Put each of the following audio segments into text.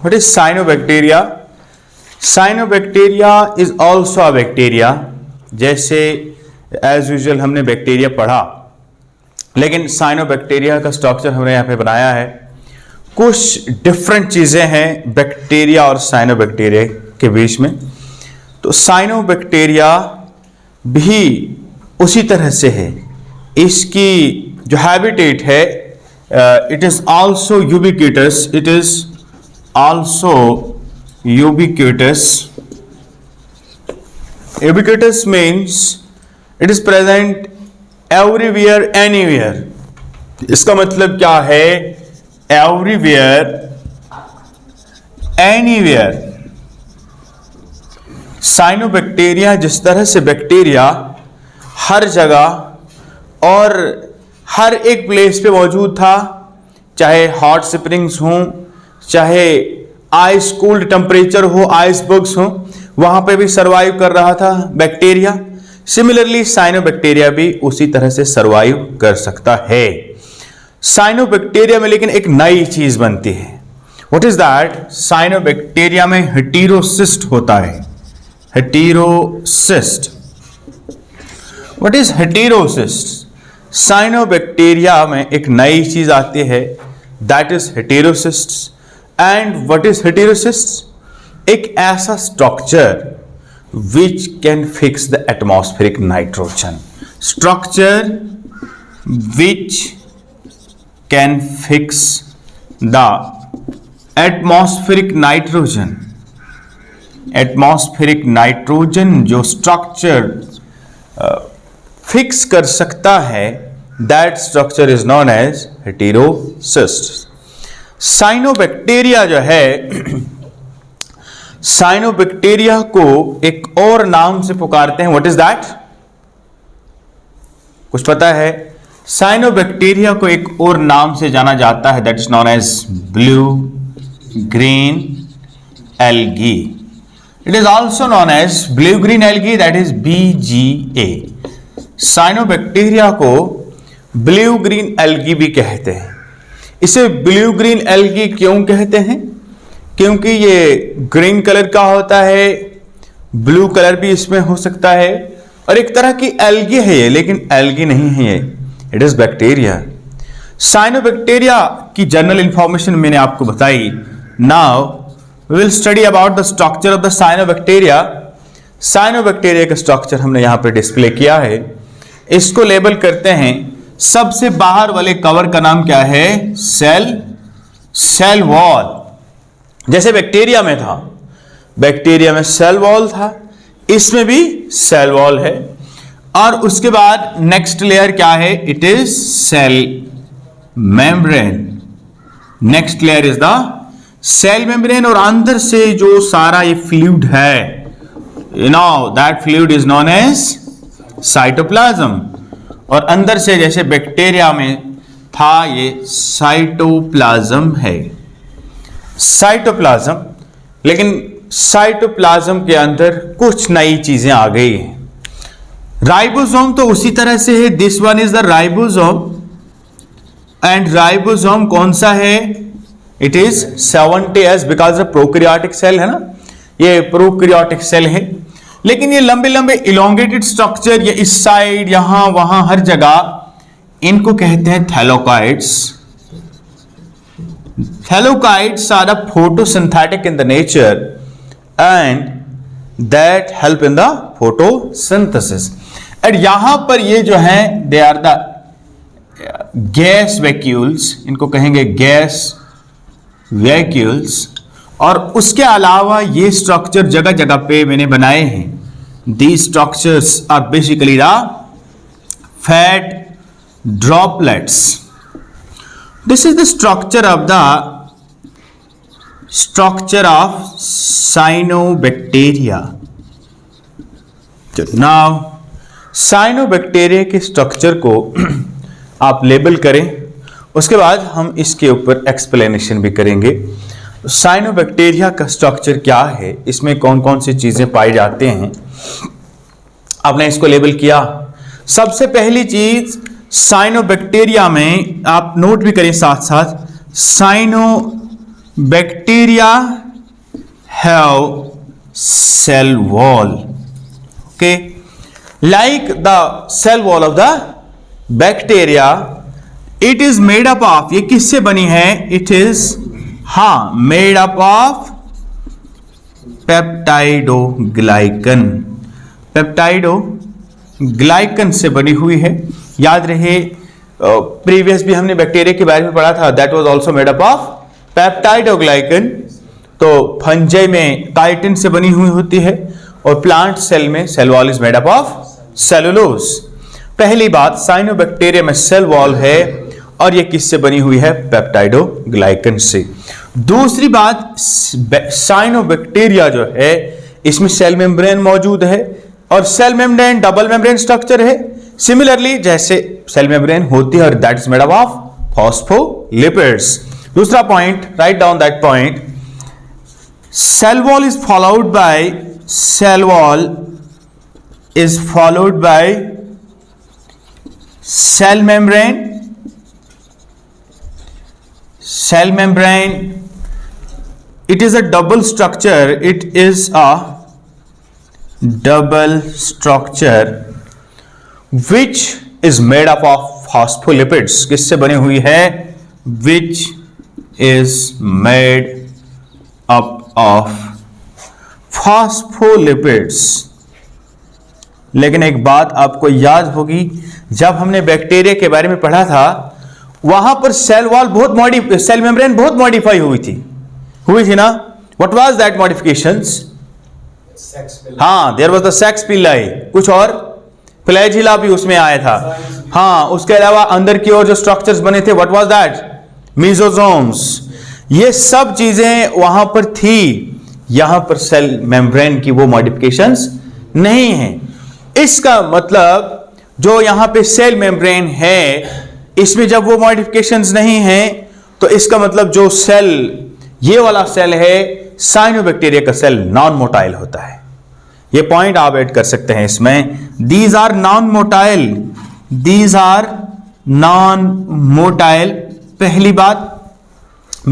What is cyanobacteria? Cyanobacteria is also a bacteria. जैसे as usual हमने bacteria पढ़ा, लेकिन साइनोबैक्टीरिया का स्ट्रक्चर हमने यहाँ पे बनाया है। कुछ डिफरेंट चीज़ें हैं बैक्टीरिया और साइनोबैक्टीरिया के बीच में। तो साइनोबैक्टीरिया भी उसी तरह से है। इसकी जो हैबिटेट है, it is also ubiquitous, it is also ubiquitous. Ubiquitous means it is present everywhere, anywhere. इसका मतलब क्या है? Everywhere, anywhere. साइनोबैक्टीरिया जिस तरह से बैक्टीरिया हर जगह और हर एक प्लेस पे मौजूद था, चाहे हॉट स्प्रिंग्स हों, चाहे आइस कूल्ड टेम्परेचर हो, आइसबर्ग्स हो, वहां पे भी सरवाइव कर रहा था बैक्टीरिया। सिमिलरली साइनोबैक्टीरिया भी उसी तरह से सरवाइव कर सकता है। साइनोबैक्टीरिया में लेकिन एक नई चीज बनती है। What is that? साइनोबैक्टीरिया में हेटेरोसिस्ट होता है। Heterocyst. What is heterocyst? Cyanobacteria में एक नई चीज आती है, that is heterocyst. And what is heterocyst? एक ऐसा structure which can fix the atmospheric nitrogen. Structure which can fix the atmospheric nitrogen. Atmospheric nitrogen जो स्ट्रक्चर फिक्स कर सकता है, that structure is known as heterocyst. Cyanobacteria जो है, cyanobacteria को एक और नाम से पुकारते हैं। What is that? कुछ पता है? साइनोबैक्टीरिया को एक और नाम से जाना जाता है, that is known as blue green algae. It is also known as blue green algae, that is BGA। Cyanobacteria को ब्लू ग्रीन एल्गी भी कहते हैं। इसे ब्लू ग्रीन एल्गी क्यों कहते हैं? क्योंकि ये ग्रीन कलर का होता है, ब्लू कलर भी इसमें हो सकता है, और एक तरह की एल्गी है ये, लेकिन एल्गी नहीं है ये, इट इज बैक्टीरिया। साइनोबैक्टीरिया की जनरल इंफॉर्मेशन मैंने आपको बताई। Now we will study about the structure of the cyanobacteria. Cyanobacteria का स्ट्रक्चर हमने यहां पे डिस्प्ले किया है। इसको लेबल करते हैं। सबसे बाहर वाले कवर का नाम क्या है? Cell wall. जैसे बैक्टीरिया में था, बैक्टीरिया में सेल वॉल था, इसमें भी सेल वॉल है। और उसके बाद नेक्स्ट लेयर क्या है? It is cell membrane. Next layer is the cell membrane. और अंदर से जो सारा ये फ्लूइड है, you know that fluid is known as cytoplasm. और अंदर से जैसे बैक्टीरिया में था, ये साइटोप्लाज्म है। साइटोप्लाज्म, लेकिन साइटोप्लाज्म के अंदर कुछ नई चीजें आ गई हैं। राइबोसोम तो उसी तरह से है, this one is the ribosome. And ribosome कौन सा है? It is 70S, because the prokaryotic cell है ना, ये प्रोकैरियोटिक सेल है। लेकिन ये लंबे लंबे इलोंगेटेड स्ट्रक्चर, ये इस साइड, यहां वहां हर जगह, इनको कहते हैं थैलोकाइड्स। Thallocytes are the photosynthetic in the nature and that help in the photosynthesis. और यहां पर ये जो हैं, they are the gas vacuoles, इनको कहेंगे गैस vacuoles। और उसके अलावा ये स्ट्रक्चर जगह जगह पे मैंने बनाए हैं। These structures are basically the fat droplets. This is the structure of cyanobacteria. Now, cyanobacteria के स्ट्रक्चर को आप लेबल करें, उसके बाद हम इसके ऊपर एक्सप्लेनेशन भी करेंगे। साइनोबैक्टीरिया का स्ट्रक्चर क्या है, इसमें कौन कौन सी चीजें पाई जाते हैं, आपने इसको लेबल किया। सबसे पहली चीज, साइनोबैक्टीरिया में आप नोट भी करें साथ साथ, cyanobacteria have cell wall, okay, like the cell wall of the bacteria, it is made up of, ये किससे बनी है, it is, made up of peptidoglycan, peptidoglycan से बनी हुई है। याद रहे प्रीवियस भी हमने बैक्टीरिया के बारे में पढ़ा था, that was also made up of peptidoglycan. तो फंजाई में काइटिन से बनी हुई होती है और प्लांट सेल में cell wall is made up of cellulose. पहली बात, साइनोबैक्टीरिया में सेल वॉल है और ये किससे बनी हुई है, पेप्टाइडोग्लाइकन से। दूसरी बात, साइनोबैक्टीरिया जो है इसमें सेल मेम्ब्रेन मौजूद है और cell membrane double membrane structure है, सिमिलरली जैसे सेल मेम्ब्रेन होती है, और that is made up of phospholipids. दूसरा point, write down that point, cell wall is followed by, cell wall is followed by cell membrane, cell membrane, it is a double structure, it is a double structure which is made up of phospholipids, किससे बनी हुई है, which is made up of phospholipids। लेकिन एक बात आपको याद होगी, जब हमने बैक्टीरिया के बारे में पढ़ा था वहां पर सेल वॉल सेल मेम्ब्रेन बहुत मॉडिफाई हुई थी ना। What was that modifications, there was the sex pili, कुछ और फ्लैजिला भी उसमें आया था। उसके अलावा अंदर की ओर जो स्ट्रक्चर्स बने थे, व्हाट वाज दैट, मेसोसोम्स, ये सब चीजें वहां पर थी। यहां पर सेल मेम्ब्रेन की वो मॉडिफिकेशंस नहीं है। इसका मतलब जो यहां पे सेल मेम्ब्रेन है इसमें जब वो मॉडिफिकेशंस नहीं है, तो इसका मतलब जो सेल, ये वाला सेल है, साइनोबैक्टीरिया का सेल नॉन मोटाइल होता है। ये पॉइंट आप ऐड कर सकते हैं इसमें, these are non motile, these are non motile. पहली बात,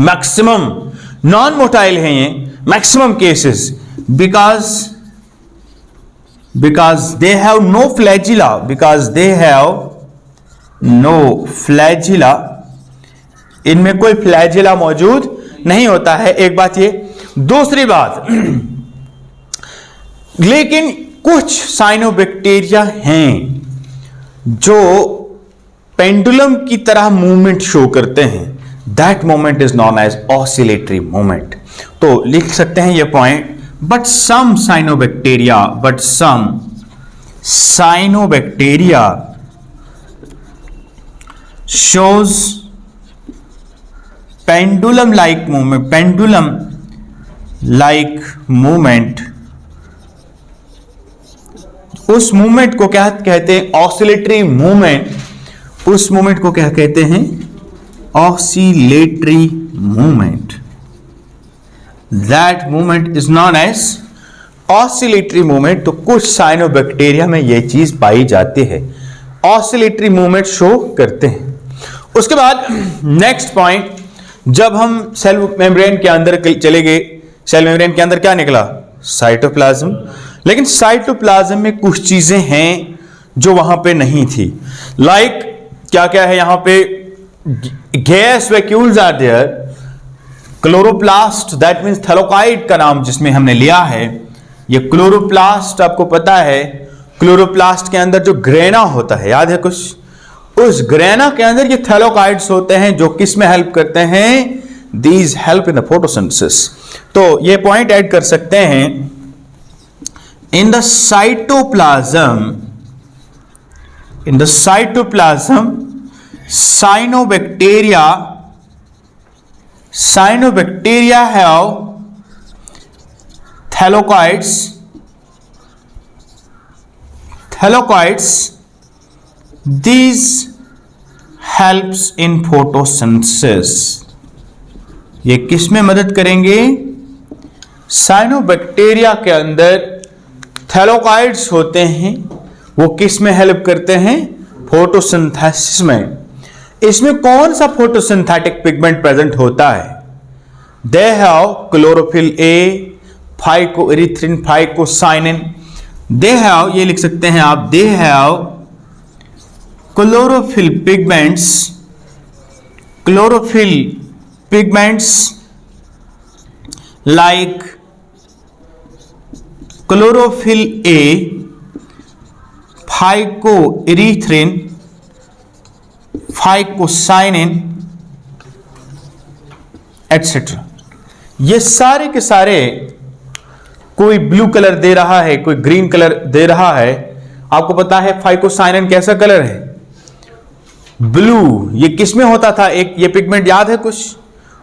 मैक्सिमम नॉन मोटाइल है ये, maximum cases, because they have no flagella, because they have no flagella, इनमें कोई फ्लैजिला मौजूद नहीं होता है, एक बात ये। दूसरी बात, लेकिन कुछ साइनोबैक्टीरिया हैं जो पेंडुलम की तरह मूवमेंट शो करते हैं, that movement is known as oscillatory movement. तो लिख सकते हैं ये point, but some cyanobacteria shows pendulum like movement, उस मूवमेंट को क्या कहते हैं, ऑसिलेटरी मूवमेंट। उस मूवमेंट को क्या कहते हैं, oscillatory movement. That movement is known as oscillatory movement. तो कुछ साइनोबैक्टीरिया में यह चीज पाई जाती है, ऑसिलेटरी मूवमेंट शो करते हैं। उसके बाद नेक्स्ट पॉइंट, जब हम सेल मेम्ब्रेन के अंदर चले गए, सेल मेम्ब्रेन के अंदर क्या निकला, साइटोप्लाज्म। लेकिन साइटोप्लाज्म में कुछ चीजें हैं जो वहां पे नहीं थी, लाइक क्या क्या है यहां पे, gas vacuoles are there, chloroplast, that means thylakoid का नाम जिसमें हमने लिया है, ये क्लोरोप्लास्ट आपको पता है। क्लोरोप्लास्ट के अंदर जो ग्रेना होता है, याद है कुछ, उस ग्रेना के अंदर ये थैलोकाइड्स होते हैं जो किस में हेल्प करते हैं, these help in the photosynthesis. तो ये पॉइंट ऐड कर सकते हैं, in the cytoplasm cyanobacteria have thylakoids, these helps in photosynthesis। ये किस में मदद करेंगे, साइनोबैक्टीरिया के अंदर थैलोकाइड्स होते हैं, वो किस में हेल्प करते हैं, फोटोसिंथेसिस में। इसमें कौन सा फोटोसिंथेटिक पिगमेंट प्रेजेंट होता है, they have chlorophyll A, phycoerythrin, phycocyanin. They have, ये लिख सकते हैं आप, they have chlorophyll pigments, chlorophyll pigments like chlorophyll A, phycoerythrin, phycocyanin etcetera. ये सारे के सारे, कोई ब्लू कलर दे रहा है, कोई ग्रीन कलर दे रहा है। आपको पता है फाइकोसाइनिन कैसा कलर है? ब्लू। ये किस में होता था? एक ये पिगमेंट याद है कुछ?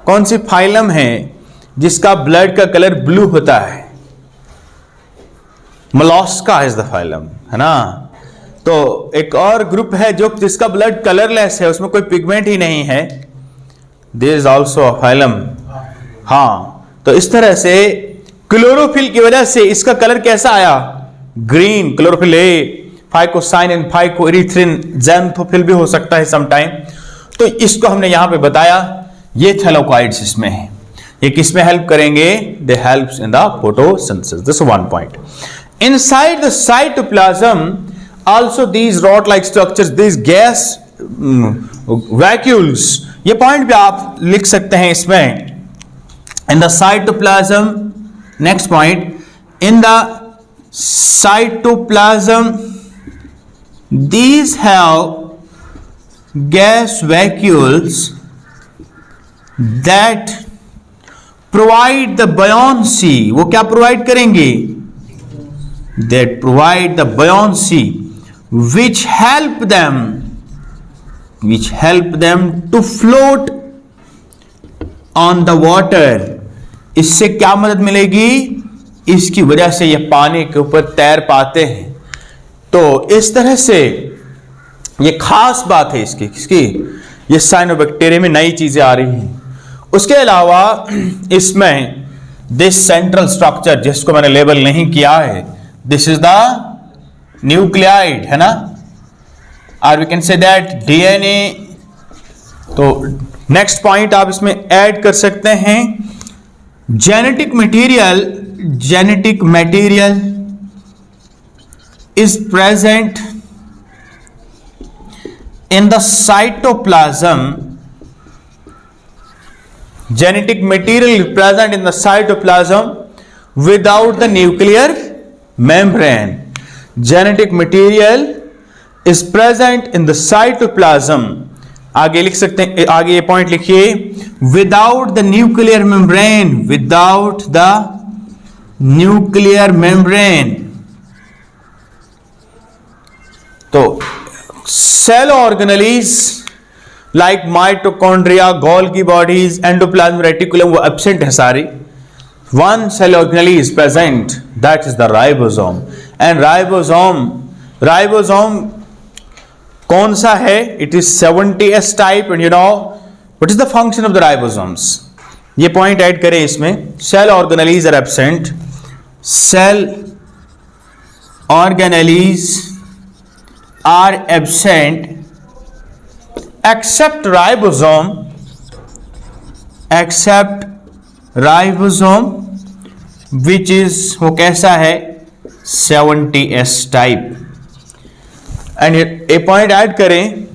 कौन सी फाइलम है जिसका ब्लड का कलर ब्लू होता है? मोलस्का इज द फाइलम, है ना। तो एक और ग्रुप है जो जिसका ब्लड कलरलेस है, उसमें कोई पिगमेंट ही नहीं है, there is also a phylum. हाँ, तो इस तरह से क्लोरोफिल की वजह से इसका कलर कैसा आया? Green. Chlorophyll A, phycocyanin, phycoerythrin, xanthophyll भी हो सकता है समटाइम। तो इसको हमने यहां पे बताया। ये थैलेकोइड्स इसमें है। ये किस में हेल्प करेंगे? दे helps in the photosynthesis. This one point. Inside the cytoplasm also these rod like structures, these gas vacuoles, ये पॉइंट भी आप लिख सकते हैं इसमें। इन the cytoplasm, next point, in the cytoplasm these have gas vacuoles that provide the buoyancy। वो क्या provide करेंगे? that provide the buoyancy which help them to float on the water। इससे क्या मदद मिलेगी? इसकी वजह से ये पानी के ऊपर तैर पाते हैं। तो इस तरह से ये खास बात है इसकी ये साइनोबैक्टीरिया में नई चीजें आ रही हैं। उसके अलावा इसमें दिस सेंट्रल स्ट्रक्चर जिसको मैंने लेबल नहीं किया है, दिस इज द न्यूक्लियाइड, है ना, और we can say that DNA. तो नेक्स्ट पॉइंट आप इसमें ऐड कर सकते हैं, genetic material is present in the cytoplasm। genetic material is present in the cytoplasm without the nuclear membrane। genetic material is present in the cytoplasm, आगे लिख सकते हैं, आगे ये पॉइंट लिखिए, without the nuclear membrane, without the nuclear membrane. तो cell organelles like mitochondria, Golgi bodies, endoplasm reticulum वो absent है सारी। One cell organelle is present, that is the ribosome. And ribosome कौन सा है? It is 70S type. And you know what is the function of the ribosomes? ये point add करें इसमें। Cell organelles are absent, cell organelles are absent except ribosome which is, वो कैसा है? 70S type. And A point add करें,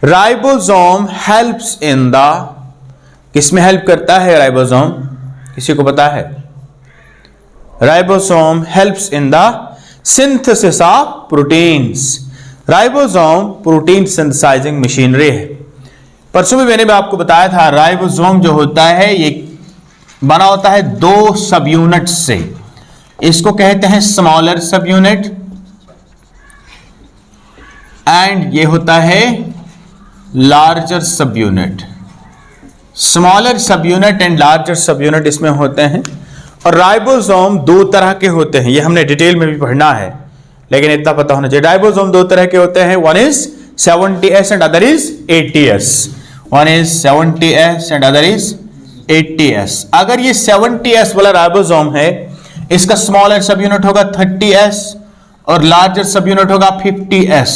ribosome helps in the, किसमें help करता है राइबोसोम? किसी को पता है? Ribosome helps in the synthesis of proteins. Ribosome protein synthesising machinery है। परसों भी मैंने आपको बताया था, राइबोसोम जो होता है ये बना होता है 2 सब यूनिट से। इसको कहते हैं स्मॉलर सब यूनिट, एंड ये होता है लार्जर सब यूनिट। स्मॉलर सब यूनिट एंड लार्जर सब यूनिट इसमें होते हैं। और राइबोसोम 2 तरह के होते हैं, ये हमने डिटेल में भी पढ़ना है, लेकिन इतना पता होना चाहिए। राइबोसोम 2 तरह के होते हैं, one is 70S and other is 80S। One is 70S and other is 80S। अगर ये 70S वाला राइबोसोम है, इसका स्मॉलर सब यूनिट होगा 30S और लार्जर सब यूनिट होगा 50S।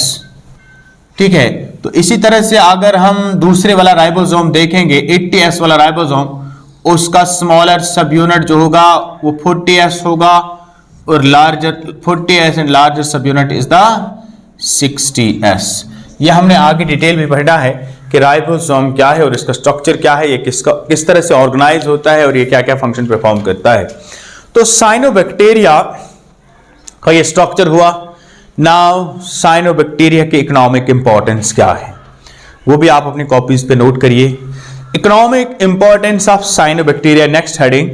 ठीक है, तो इसी तरह से अगर हम दूसरे वाला राइबोसोम देखेंगे, 80S वाला राइबोसोम, उसका स्मॉलर सब यूनिट जो होगा वो 40s होगा और लार्जर 40s एंड लार्जर सब यूनिट इज द 60s। यह हमने आगे डिटेल में पढ़ा है कि राइबोसोम क्या है और इसका स्ट्रक्चर क्या है, ये किस तरह से ऑर्गेनाइज होता है और ये क्या क्या फंक्शन परफॉर्म करता है। तो साइनोबैक्टीरिया का ये स्ट्रक्चर हुआ। नाउ साइनोबैक्टीरिया की इकोनॉमिक इंपॉर्टेंस क्या है वो भी आप अपनी कॉपीज पे नोट करिए। Economic importance of cyanobacteria, next heading,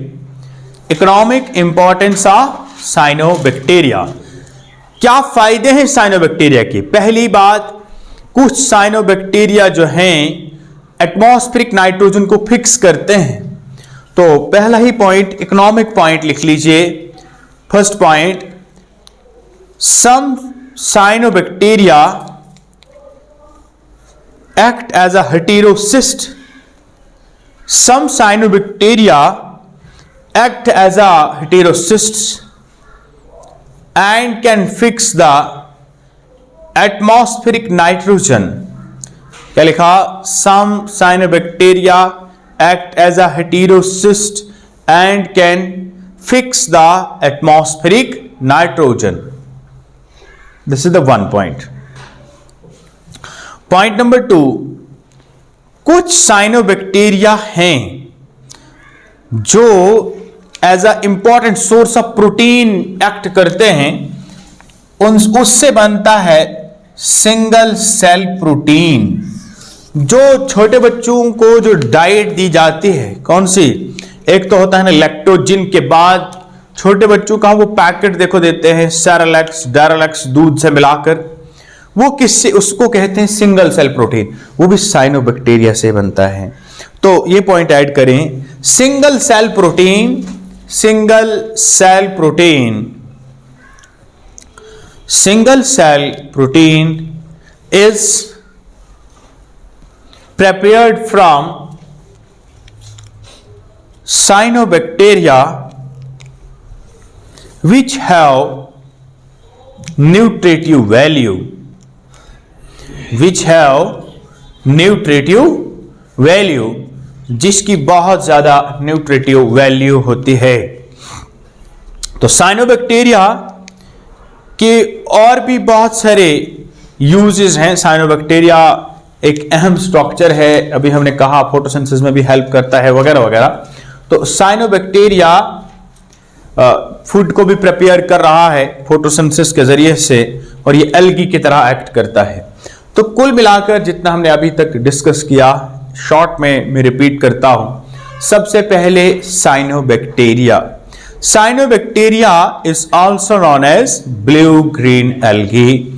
economic importance of cyanobacteria. क्या फायदे हैं साइनोबैक्टीरिया के? पहली बात, कुछ साइनोबैक्टीरिया जो हैं एटमॉस्फेरिक नाइट्रोजन को फिक्स करते हैं। तो पहला ही पॉइंट, इकोनॉमिक पॉइंट लिख लीजिए। First point, some cyanobacteria act as a heterocyst. Some cyanobacteria act as a heterocyst and can fix the atmospheric nitrogen. क्या लिखा? Some cyanobacteria act as a heterocyst and can fix the atmospheric nitrogen. This is the one point. Point number 2, कुछ cyanobacteria हैं जो as a important source of protein act करते हैं। उससे बनता है सिंगल सेल प्रोटीन। जो छोटे बच्चों को जो डाइट दी जाती है, कौन सी? एक तो होता है ना लैक्टोजिन, के बाद छोटे बच्चों का वो पैकेट देखो देते हैं सेरेलैक्स डायरेलैक्स दूध से मिलाकर, वो किससे? उसको कहते हैं सिंगल सेल प्रोटीन। वो भी साइनोबैक्टीरिया से बनता है। तो ये पॉइंट ऐड करें, single cell protein, single cell protein, single cell protein is prepared from cyanobacteria which have nutritive value, which have nutritive value, जिसकी बहुत ज्यादा न्यूट्रिटिव वैल्यू होती है। तो साइनोबैक्टीरिया के और भी बहुत सारे यूजेस हैं। साइनोबैक्टीरिया एक अहम स्ट्रक्चर है, अभी हमने कहा फोटोसिंथेसिस में भी हेल्प करता है वगैरह वगैरह। तो साइनोबैक्टीरिया फूड को भी प्रिपेयर कर रहा है फोटोसिंथेसिस के जरिए से, और ये एल्गी की तरह एक्ट करता है। तो कुल मिलाकर जितना हमने अभी तक डिस्कस किया, शॉर्ट में मैं रिपीट करता हूं। सबसे पहले cyanobacteria, cyanobacteria is also known as blue green algae.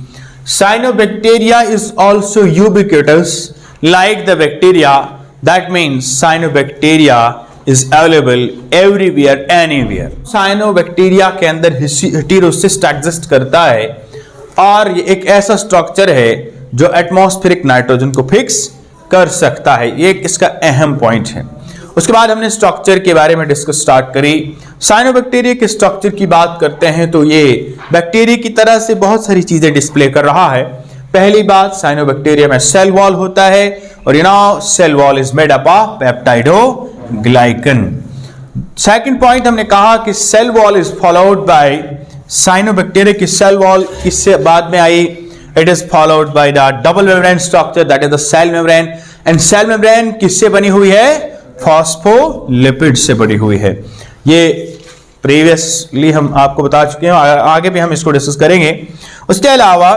Cyanobacteria is also ubiquitous like the bacteria. That means cyanobacteria is available everywhere, anywhere. Cyanobacteria के अंदर heterocyst exist करता है, और ये एक ऐसा स्ट्रक्चर है जो एटमॉस्फेरिक नाइट्रोजन को फिक्स कर सकता है। ये इसका अहम पॉइंट है। उसके बाद हमने स्ट्रक्चर के बारे में डिस्कस स्टार्ट करी। साइनोबैक्टीरिया के स्ट्रक्चर की बात करते हैं तो ये बैक्टीरिया की तरह से बहुत सारी चीजें डिस्प्ले कर रहा है। पहली बात, साइनोबैक्टीरिया में सेल वॉल होता है, और you know cell wall is made up of peptidoglycan. Second point हमने कहा कि cell wall is followed by, cyanobacteria की सेल वॉल किससे बाद में आई? It is followed by the double membrane structure, that is the cell membrane. And cell membrane किससे बनी हुई है? फॉस्फोलिपिड से बनी हुई है। ये प्रीवियसली हम आपको बता चुके हैं, आगे भी हम इसको डिस्कस करेंगे। उसके अलावा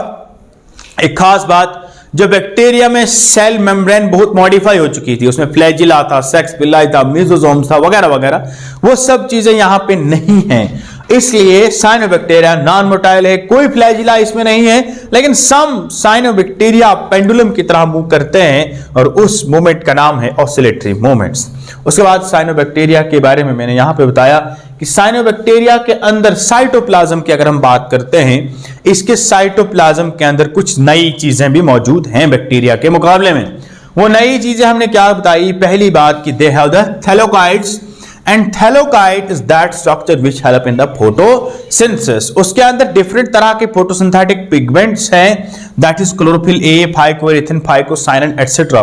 एक खास बात, जो बैक्टीरिया में सेल मेम्ब्रेन बहुत मॉडिफाई हो चुकी थी, उसमें फ्लैजिला था, सेक्स पिल्लाई था, मेसोसोम था वगैरह वगैरह, वो सब चीजें यहां पे नहीं हैं। इसलिए साइनोबैक्टीरिया नॉन मोटाइल है, कोई फ्लैजिला इसमें नहीं है, लेकिन सम साइनोबैक्टीरिया पेंडुलम की तरह मूव करते हैं, और उस मूवमेंट का नाम है ऑसिलेटरी मूवमेंट्स। उसके बाद साइनोबैक्टीरिया के बारे में मैंने यहां पे बताया कि साइनोबैक्टीरिया के अंदर साइटोप्लाज्म की अगर हम बात करते हैं, इसके साइटोप्लाज्म के अंदर कुछ नई चीजें भी मौजूद हैं बैक्टीरिया के मुकाबले में। वो नई चीजें हमने क्या बताई? पहली बात कि they have the thylakoids, and thylakoid is that structure which help in the photosynthesis. उसके अंदर डिफरेंट तरह के फोटोसिंथेटिक पिगमेंट्स हैं, that is chlorophyll A, phycoerythrin, phycocyanin etcetera.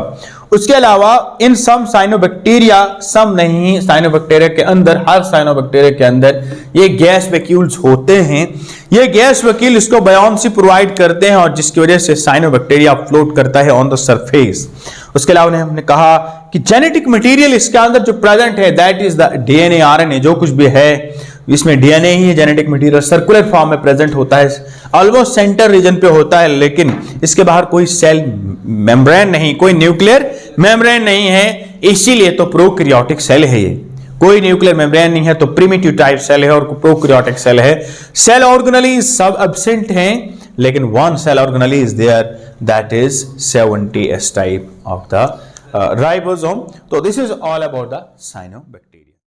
उसके अलावा इन सम साइनोबैक्टीरिया, सम नहीं, साइनोबैक्टीरिया के अंदर, हर साइनोबैक्टीरिया के अंदर ये गैस वैक्यूल्स होते हैं। ये गैस वैक्यूल इसको बायोन्सी प्रोवाइड करते हैं और जिसकी वजह से साइनोबैक्टीरिया फ्लोट करता है ऑन द सरफेस। उसके अलावा हमने कहा कि जेनेटिक मटेरियल इसके अंदर जो प्रेजेंट है that is the DNA, RNA, जो कुछ भी है इसमें डीएनए ही है। जेनेटिक मटेरियल सर्कुलर फॉर्म में प्रेजेंट होता है, ऑलमोस्ट सेंटर रीजन पे होता है, लेकिन इसके बाहर कोई सेल मेम्ब्रेन नहीं, कोई न्यूक्लियर मेम्ब्रेन नहीं है, इसीलिए तो प्रोकैरियोटिक सेल है। ये कोई न्यूक्लियर मेम्ब्रेन नहीं है तो प्रिमिटिव टाइप सेल है और प्रोकैरियोटिक सेल है। सेल ऑर्गेनेली सब एब्सेंट हैं, लेकिन one cell organelle is there, that is 70S type of the ribosome. तो this is all about the cyanobacteria.